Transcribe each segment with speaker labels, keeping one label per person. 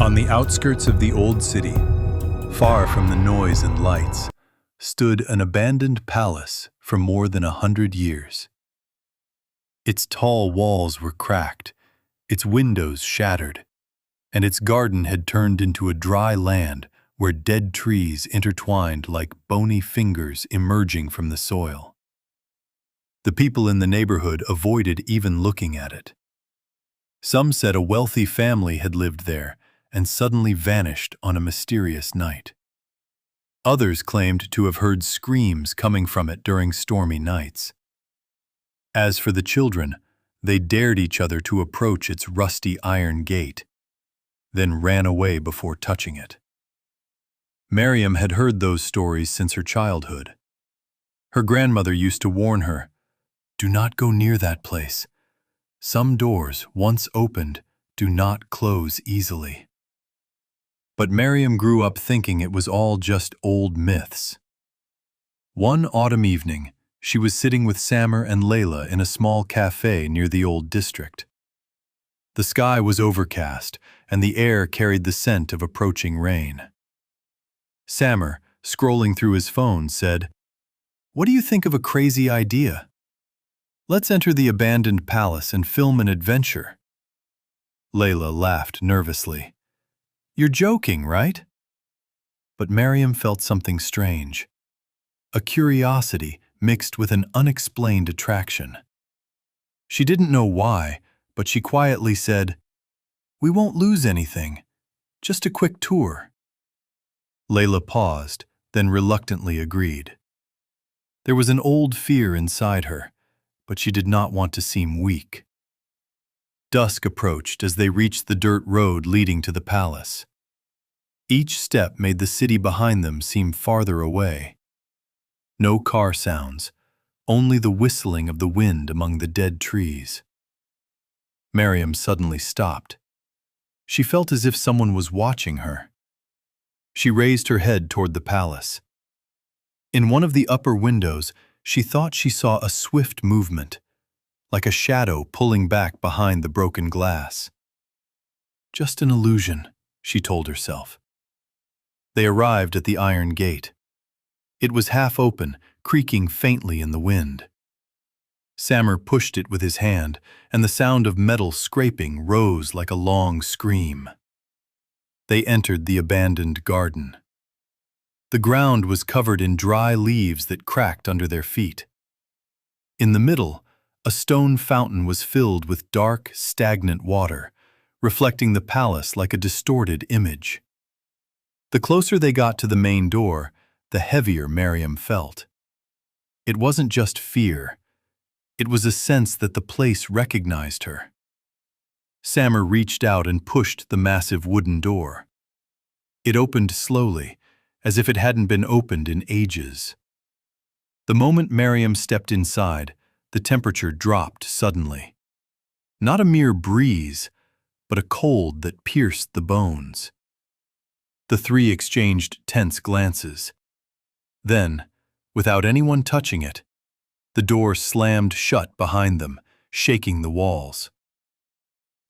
Speaker 1: On the outskirts of the old city, far from the noise and lights, stood an abandoned palace for more than 100 years. Its tall walls were cracked, its windows shattered, and its garden had turned into a dry land where dead trees intertwined like bony fingers emerging from the soil. The people in the neighborhood avoided even looking at it. Some said a wealthy family had lived there and suddenly vanished on a mysterious night. Others claimed to have heard screams coming from it during stormy nights. As for the children, they dared each other to approach its rusty iron gate, then ran away before touching it. Miriam had heard those stories since her childhood. Her grandmother used to warn her, "Do not go near that place. Some doors, once opened, do not close easily." But Miriam grew up thinking it was all just old myths. One autumn evening, she was sitting with Samer and Layla in a small cafe near the old district. The sky was overcast, and the air carried the scent of approaching rain. Samer, scrolling through his phone, said, "What do you think of a crazy idea? Let's enter the abandoned palace and film an adventure." Layla laughed nervously. "You're joking, right?" But Miriam felt something strange, a curiosity mixed with an unexplained attraction. She didn't know why, but she quietly said, "We won't lose anything, just a quick tour." Layla paused, then reluctantly agreed. There was an old fear inside her, but she did not want to seem weak. Dusk approached as they reached the dirt road leading to the palace. Each step made the city behind them seem farther away. No car sounds, only the whistling of the wind among the dead trees. Miriam suddenly stopped. She felt as if someone was watching her. She raised her head toward the palace. In one of the upper windows, she thought she saw a swift movement, like a shadow pulling back behind the broken glass. Just an illusion, she told herself. They arrived at the iron gate. It was half open, creaking faintly in the wind. Samer pushed it with his hand, and the sound of metal scraping rose like a long scream. They entered the abandoned garden. The ground was covered in dry leaves that cracked under their feet. In the middle, a stone fountain was filled with dark, stagnant water, reflecting the palace like a distorted image. The closer they got to the main door, the heavier Miriam felt. It wasn't just fear. It was a sense that the place recognized her. Samer reached out and pushed the massive wooden door. It opened slowly, as if it hadn't been opened in ages. The moment Miriam stepped inside, the temperature dropped suddenly. Not a mere breeze, but a cold that pierced the bones. The three exchanged tense glances. Then, without anyone touching it, the door slammed shut behind them, shaking the walls.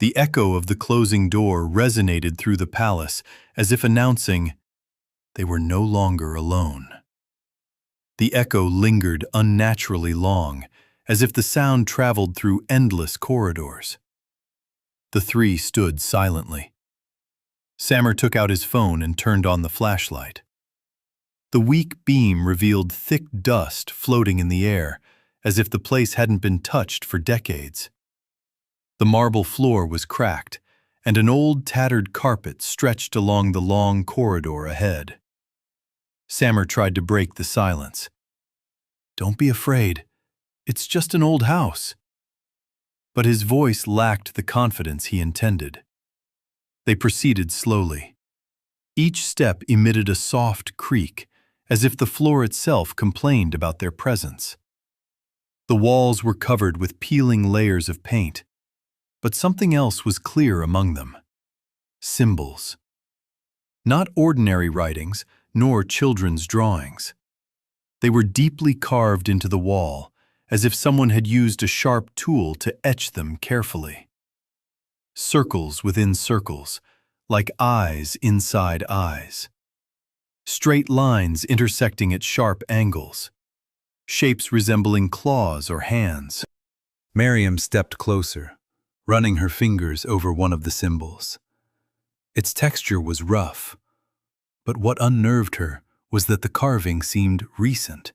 Speaker 1: The echo of the closing door resonated through the palace as if announcing they were no longer alone. The echo lingered unnaturally long, as if the sound traveled through endless corridors. The three stood silently. Samer took out his phone and turned on the flashlight. The weak beam revealed thick dust floating in the air, as if the place hadn't been touched for decades. The marble floor was cracked, and an old tattered carpet stretched along the long corridor ahead. Samer tried to break the silence. "Don't be afraid. It's just an old house." But his voice lacked the confidence he intended. They proceeded slowly. Each step emitted a soft creak, as if the floor itself complained about their presence. The walls were covered with peeling layers of paint, but something else was clear among them. Symbols. Not ordinary writings, nor children's drawings. They were deeply carved into the wall, as if someone had used a sharp tool to etch them carefully. Circles within circles, like eyes inside eyes. Straight lines intersecting at sharp angles. Shapes resembling claws or hands. Miriam stepped closer, running her fingers over one of the symbols. Its texture was rough, but what unnerved her was that the carving seemed recent,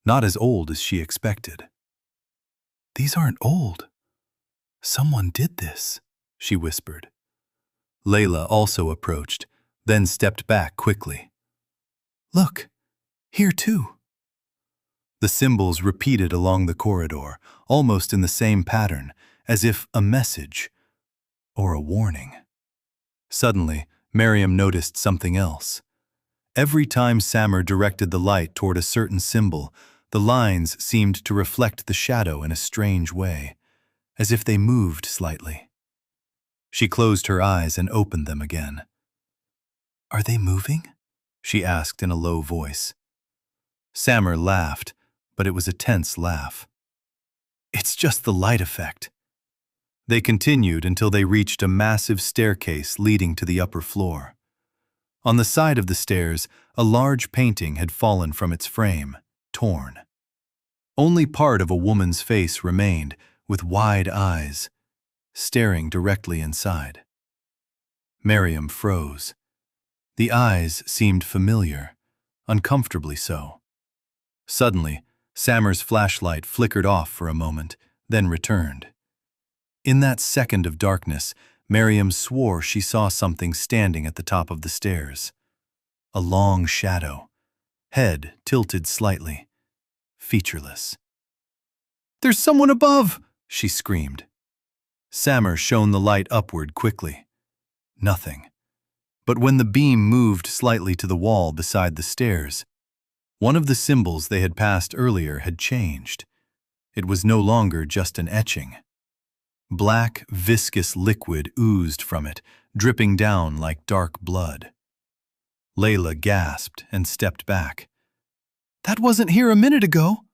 Speaker 1: not as old as she expected. "These aren't old. Someone did this," she whispered. Layla also approached, then stepped back quickly. "Look, here too." The symbols repeated along the corridor, almost in the same pattern, as if a message or a warning. Suddenly, Miriam noticed something else. Every time Samar directed the light toward a certain symbol, the lines seemed to reflect the shadow in a strange way, as if they moved slightly. She closed her eyes and opened them again. "Are they moving?" she asked in a low voice. Samar laughed, but it was a tense laugh. "It's just the light effect." They continued until they reached a massive staircase leading to the upper floor. On the side of the stairs, a large painting had fallen from its frame, torn. Only part of a woman's face remained, with wide eyes, staring directly inside. Miriam froze. The eyes seemed familiar, uncomfortably so. Suddenly, Samar's flashlight flickered off for a moment, then returned. In that second of darkness, Miriam swore she saw something standing at the top of the stairs. A long shadow, head tilted slightly, featureless. "There's someone above!" she screamed. Samar shone the light upward quickly. Nothing. But when the beam moved slightly to the wall beside the stairs, one of the symbols they had passed earlier had changed. It was no longer just an etching. Black, viscous liquid oozed from it, dripping down like dark blood. Layla gasped and stepped back. "That wasn't here a minute ago."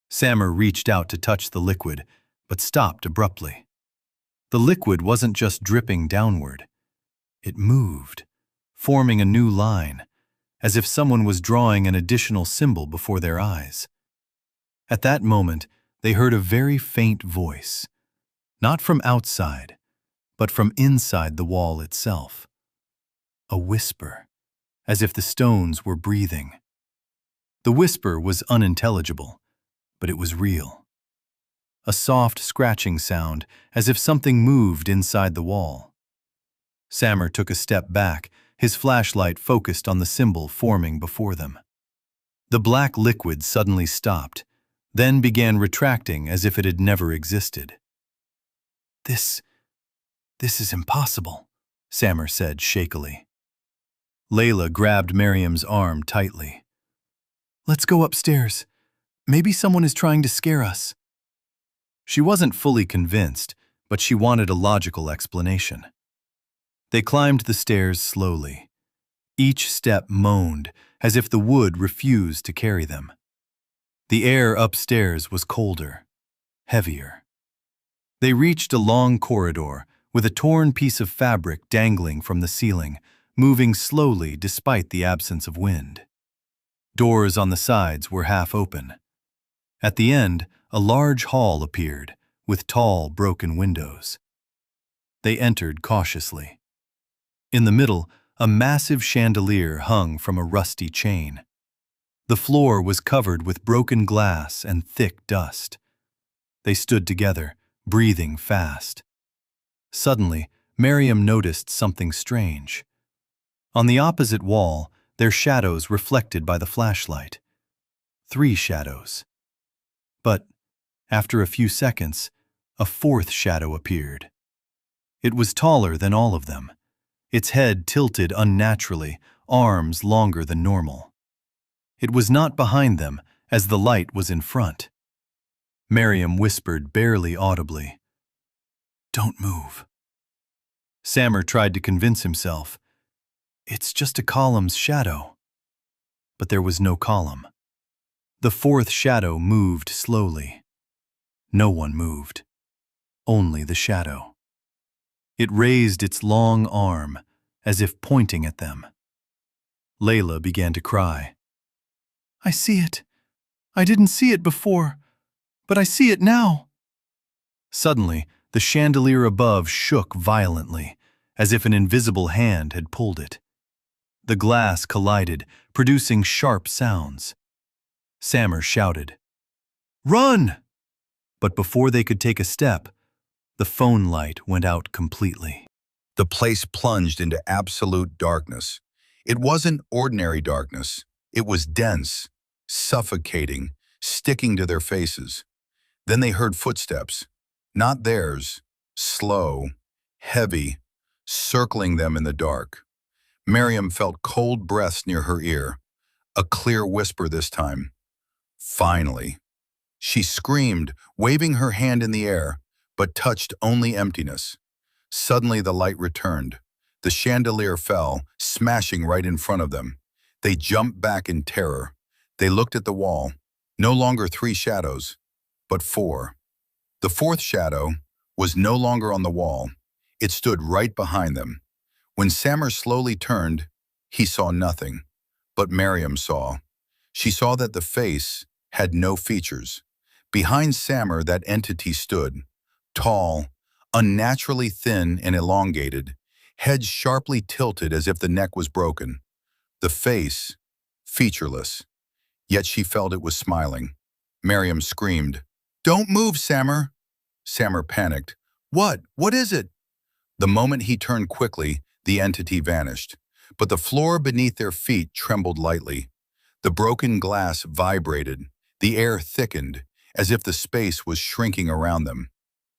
Speaker 1: Samar reached out to touch the liquid, but stopped abruptly. The liquid wasn't just dripping downward. It moved, forming a new line, as if someone was drawing an additional symbol before their eyes. At that moment, they heard a very faint voice. Not from outside, but from inside the wall itself. A whisper, as if the stones were breathing. The whisper was unintelligible, but it was real. A soft scratching sound, as if something moved inside the wall. Samar took a step back, his flashlight focused on the symbol forming before them. The black liquid suddenly stopped, then began retracting as if it had never existed. This is impossible," Samar said shakily. Layla grabbed Miriam's arm tightly. "Let's go upstairs. Maybe someone is trying to scare us." She wasn't fully convinced, but she wanted a logical explanation. They climbed the stairs slowly. Each step moaned, as if the wood refused to carry them. The air upstairs was colder, heavier. They reached a long corridor with a torn piece of fabric dangling from the ceiling, moving slowly despite the absence of wind. Doors on the sides were half open. At the end, a large hall appeared, with tall, broken windows. They entered cautiously. In the middle, a massive chandelier hung from a rusty chain. The floor was covered with broken glass and thick dust. They stood together, breathing fast. Suddenly, Miriam noticed something strange. On the opposite wall, their shadows reflected by the flashlight. 3 shadows. But, after a few seconds, a 4th shadow appeared. It was taller than all of them. Its head tilted unnaturally, arms longer than normal. It was not behind them, as the light was in front. Miriam whispered barely audibly, "Don't move." Samar tried to convince himself, "It's just a column's shadow." But there was no column. The 4th shadow moved slowly. No one moved. Only the shadow. It raised its long arm, as if pointing at them. Layla began to cry. "I see it. I didn't see it before, but I see it now." Suddenly, the chandelier above shook violently, as if an invisible hand had pulled it. The glass collided, producing sharp sounds. Sammer shouted, "Run!" But before they could take a step, the phone light went out completely.
Speaker 2: The place plunged into absolute darkness. It wasn't ordinary darkness. It was dense, suffocating, sticking to their faces. Then they heard footsteps, not theirs, slow, heavy, circling them in the dark. Miriam felt cold breaths near her ear, a clear whisper this time. Finally. She screamed, waving her hand in the air, but touched only emptiness. Suddenly the light returned. The chandelier fell, smashing right in front of them. They jumped back in terror. They looked at the wall. No longer 3 shadows, but 4. The 4th shadow was no longer on the wall. It stood right behind them. When Sammer slowly turned, he saw nothing. But Miriam saw. She saw that the face had no features. Behind Sammer, that entity stood, tall, unnaturally thin and elongated, head sharply tilted as if the neck was broken. The face, featureless. Yet she felt it was smiling. Miriam screamed, "Don't move, Sammer!" Sammer panicked. "What? What is it?" The moment he turned quickly, the entity vanished. But the floor beneath their feet trembled lightly. The broken glass vibrated. The air thickened, as if the space was shrinking around them.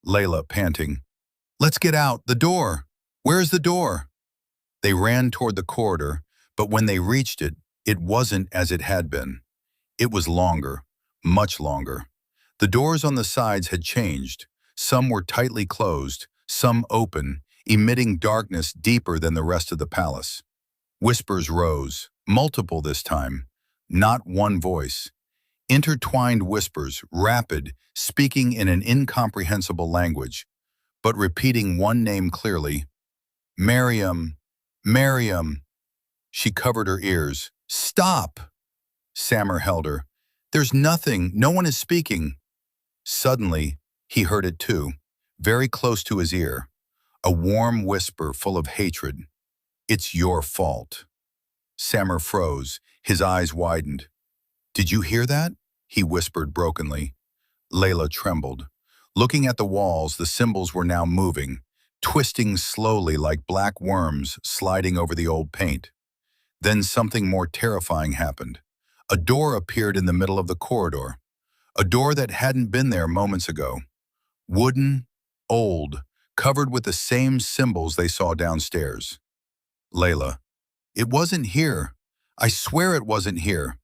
Speaker 2: Layla panting, "Let's get out, the door! Where's the door?" They ran toward the corridor, but when they reached it, it wasn't as it had been. It was longer, much longer. The doors on the sides had changed. Some were tightly closed, some open, emitting darkness deeper than the rest of the palace. Whispers rose, multiple this time, not one voice. Intertwined whispers, rapid, speaking in an incomprehensible language, but repeating one name clearly. "Miriam, Miriam." She covered her ears. "Stop!" Sammer held her. "There's nothing, no one is speaking." Suddenly, he heard it too, very close to his ear. A warm whisper full of hatred. "It's your fault." Sammer froze, his eyes widened. "Did you hear that?" he whispered brokenly. Layla trembled. Looking at the walls, the symbols were now moving, twisting slowly like black worms sliding over the old paint. Then something more terrifying happened. A door appeared in the middle of the corridor. A door that hadn't been there moments ago. Wooden, old, covered with the same symbols they saw downstairs. Layla, "It wasn't here. I swear it wasn't here."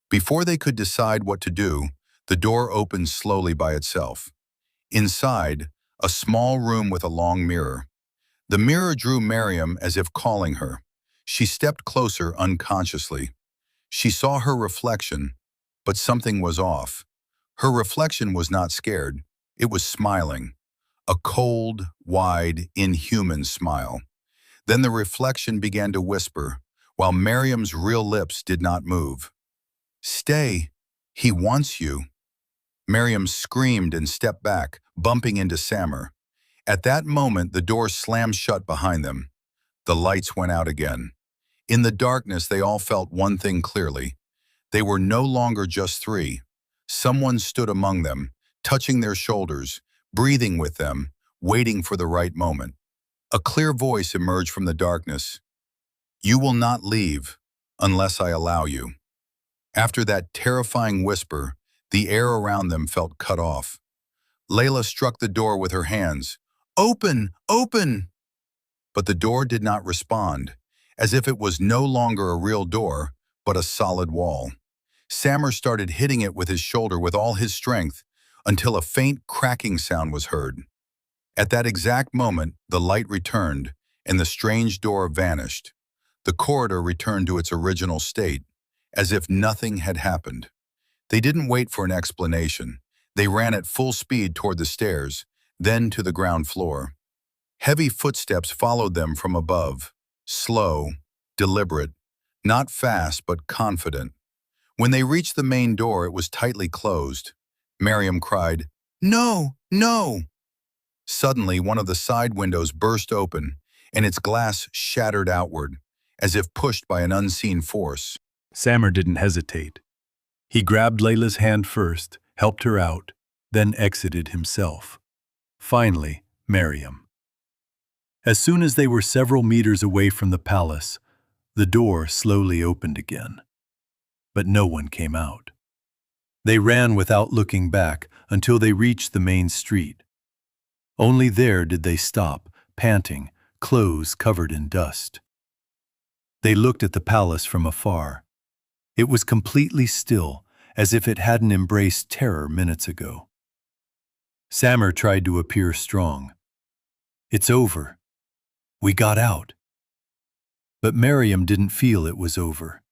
Speaker 2: Before they could decide what to do, the door opened slowly by itself. Inside, a small room with a long mirror. The mirror drew Miriam as if calling her. She stepped closer unconsciously. She saw her reflection, but something was off. Her reflection was not scared. It was smiling. A cold, wide, inhuman smile. Then the reflection began to whisper, while Miriam's real lips did not move. "Stay. He wants you." Miriam screamed and stepped back, bumping into Sammer. At that moment, the door slammed shut behind them. The lights went out again. In the darkness, they all felt one thing clearly. They were no longer just 3. Someone stood among them, touching their shoulders, breathing with them, waiting for the right moment. A clear voice emerged from the darkness. "You will not leave unless I allow you." After that terrifying whisper, the air around them felt cut off. Layla struck the door with her hands. "Open! Open!" But the door did not respond, as if it was no longer a real door, but a solid wall. Sammer started hitting it with his shoulder with all his strength until a faint cracking sound was heard. At that exact moment, the light returned and the strange door vanished. The corridor returned to its original state, as if nothing had happened. They didn't wait for an explanation. They ran at full speed toward the stairs, then to the ground floor. Heavy footsteps followed them from above. Slow, deliberate, not fast but confident. When they reached the main door, it was tightly closed. Miriam cried, "No, no!" Suddenly, one of the side windows burst open, and its glass shattered outward, as if pushed by an unseen force.
Speaker 1: Samar didn't hesitate. He grabbed Layla's hand first, helped her out, then exited himself. Finally, Miriam. As soon as they were several meters away from the palace, the door slowly opened again. But no one came out. They ran without looking back until they reached the main street. Only there did they stop, panting, clothes covered in dust. They looked at the palace from afar. It was completely still, as if it hadn't embraced terror minutes ago. Samar tried to appear strong. "It's over. We got out." But Miriam didn't feel it was over.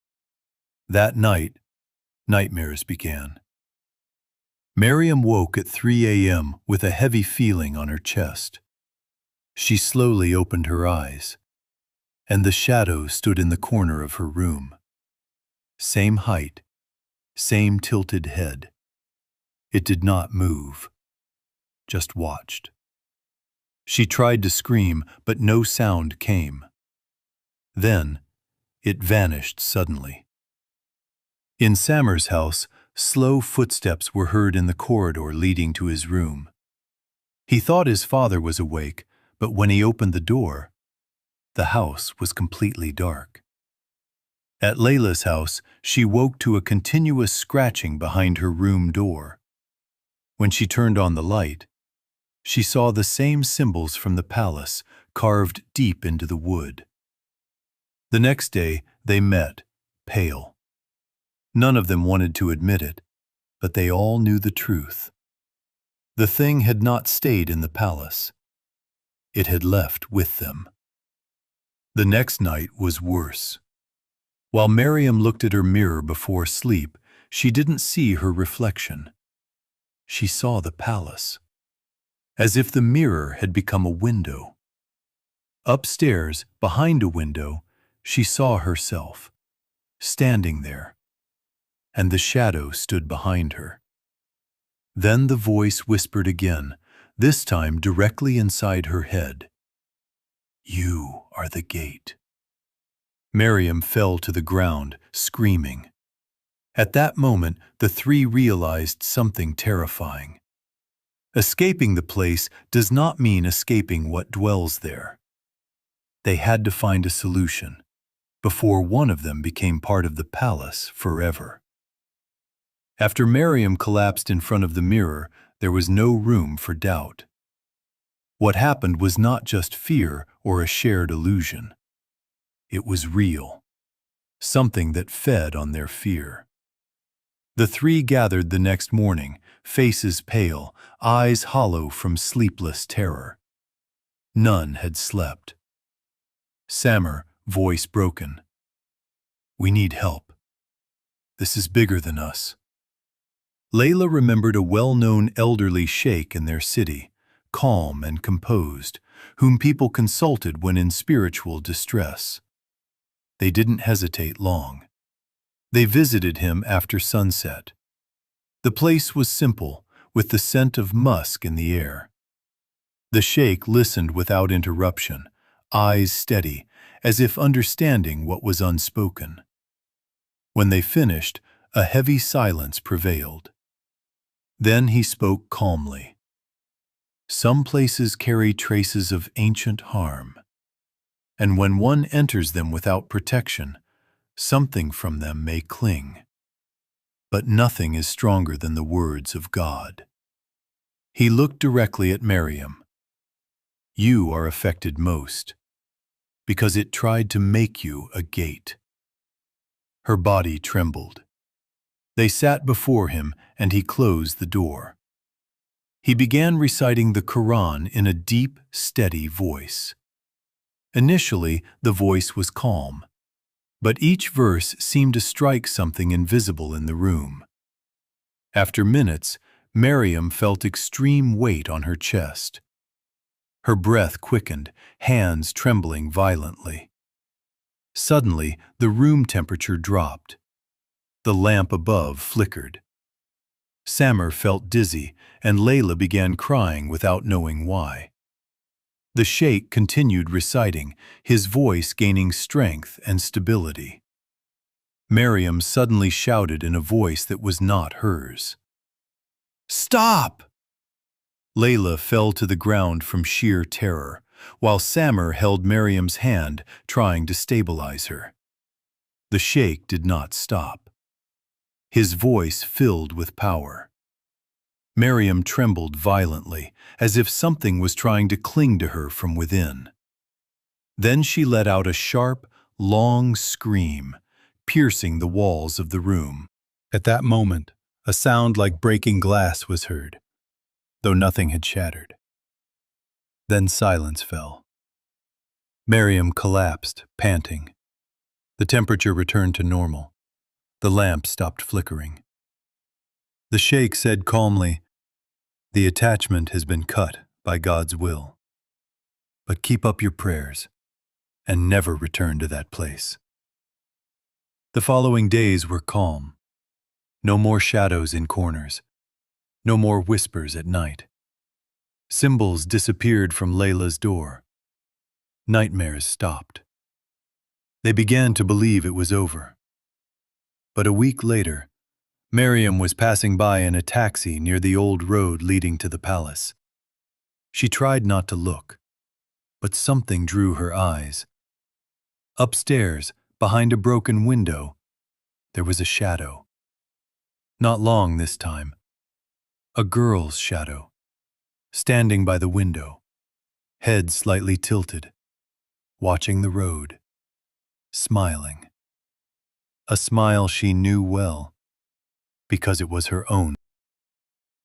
Speaker 1: That night, nightmares began. Miriam woke at 3 a.m. with a heavy feeling on her chest. She slowly opened her eyes, and the shadow stood in the corner of her room. Same height, same tilted head. It did not move, just watched. She tried to scream, but no sound came. Then, it vanished suddenly. In Samar's house, slow footsteps were heard in the corridor leading to his room. He thought his father was awake, but when he opened the door, the house was completely dark. At Layla's house, she woke to a continuous scratching behind her room door. When she turned on the light, she saw the same symbols from the palace carved deep into the wood. The next day, they met, pale. None of them wanted to admit it, but they all knew the truth. The thing had not stayed in the palace. It had left with them. The next night was worse. While Miriam looked at her mirror before sleep, she didn't see her reflection. She saw the palace, as if the mirror had become a window. Upstairs, behind a window, she saw herself, standing there, and the shadow stood behind her. Then the voice whispered again, this time directly inside her head. "You are the gate." Miriam fell to the ground, screaming. At that moment, the three realized something terrifying. Escaping the place does not mean escaping what dwells there. They had to find a solution before one of them became part of the palace forever. After Miriam collapsed in front of the mirror, there was no room for doubt. What happened was not just fear or a shared illusion. It was real, something that fed on their fear. The three gathered the next morning, faces pale, eyes hollow from sleepless terror. None had slept. Samar, voice broken. "We need help. This is bigger than us." Layla remembered a well-known elderly sheikh in their city, calm and composed, whom people consulted when in spiritual distress. They didn't hesitate long. They visited him after sunset. The place was simple, with the scent of musk in the air. The sheikh listened without interruption, eyes steady, as if understanding what was unspoken. When they finished, a heavy silence prevailed. Then he spoke calmly. "Some places carry traces of ancient harm, and when one enters them without protection, something from them may cling. But nothing is stronger than the words of God." He looked directly at Miriam. "You are affected most, because it tried to make you a gate." Her body trembled. They sat before him, and he closed the door. He began reciting the Quran in a deep, steady voice. Initially, the voice was calm, but each verse seemed to strike something invisible in the room. After minutes, Miriam felt extreme weight on her chest. Her breath quickened, hands trembling violently. Suddenly, the room temperature dropped. The lamp above flickered. Samer felt dizzy, and Layla began crying without knowing why. The sheikh continued reciting, his voice gaining strength and stability. Miriam suddenly shouted in a voice that was not hers. "Stop!" Layla fell to the ground from sheer terror, while Samer held Miriam's hand, trying to stabilize her. The sheikh did not stop. His voice filled with power. Miriam trembled violently, as if something was trying to cling to her from within. Then she let out a sharp, long scream, piercing the walls of the room. At that moment, a sound like breaking glass was heard, though nothing had shattered. Then silence fell. Miriam collapsed, panting. The temperature returned to normal. The lamp stopped flickering. The sheikh said calmly, "The attachment has been cut by God's will. But keep up your prayers and never return to that place." The following days were calm. No more shadows in corners. No more whispers at night. Symbols disappeared from Layla's door. Nightmares stopped. They began to believe it was over. But a week later, Miriam was passing by in a taxi near the old road leading to the palace. She tried not to look, but something drew her eyes. Upstairs, behind a broken window, there was a shadow. Not long this time. A girl's shadow, standing by the window, head slightly tilted, watching the road, smiling. A smile she knew well, because it was her own.